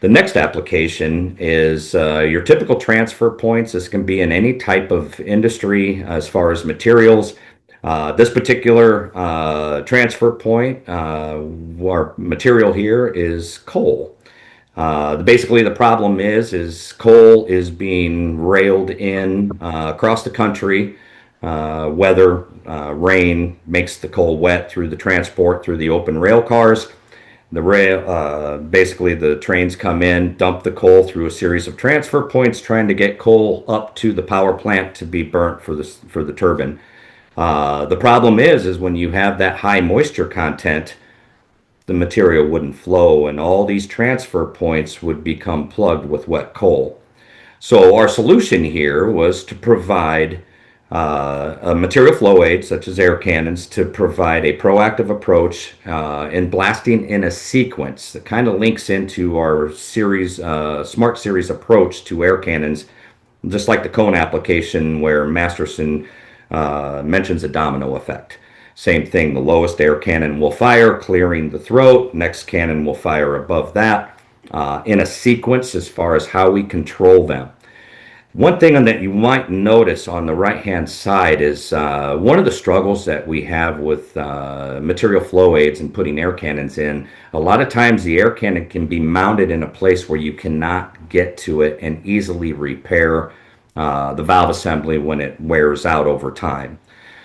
The next application is your typical transfer points. This can be in any type of industry as far as materials. This particular transfer point, our material here is coal. Basically, the problem is coal is being railed in across the country. Weather, rain makes the coal wet through the transport through the open rail cars. Basically, the trains come in, dump the coal through a series of transfer points, trying to get coal up to the power plant to be burnt for the turbine. The problem is when you have that high moisture content, the material wouldn't flow, and all these transfer points would become plugged with wet coal. So our solution here was to provide a material flow aid, such as air cannons, to provide a proactive approach in blasting in a sequence that kind of links into our smart series approach to air cannons, just like the cone application where Masterson mentions a domino effect. Same thing, the lowest air cannon will fire, clearing the throat. Next cannon will fire above that in a sequence as far as how we control them. One thing that you might notice on the right-hand side is one of the struggles that we have with material flow aids and putting air cannons in. A lot of times the air cannon can be mounted in a place where you cannot get to it and easily repair the valve assembly when it wears out over time.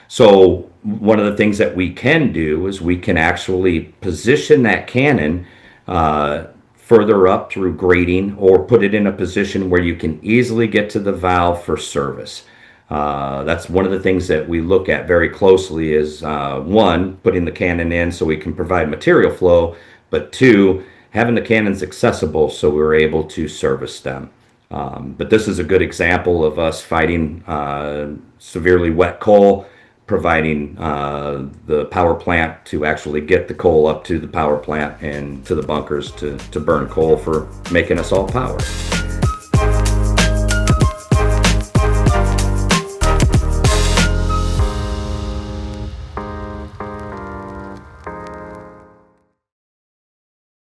So one of the things that we can do is we can actually position that cannon further up through grading, or put it in a position where you can easily get to the valve for service. That's one of the things that we look at very closely is one, putting the cannon in so we can provide material flow, but two, having the cannons accessible so we're able to service them. But this is a good example of us fighting severely wet coal, providing the power plant to actually get the coal up to the power plant and to the bunkers to burn coal for making us all power.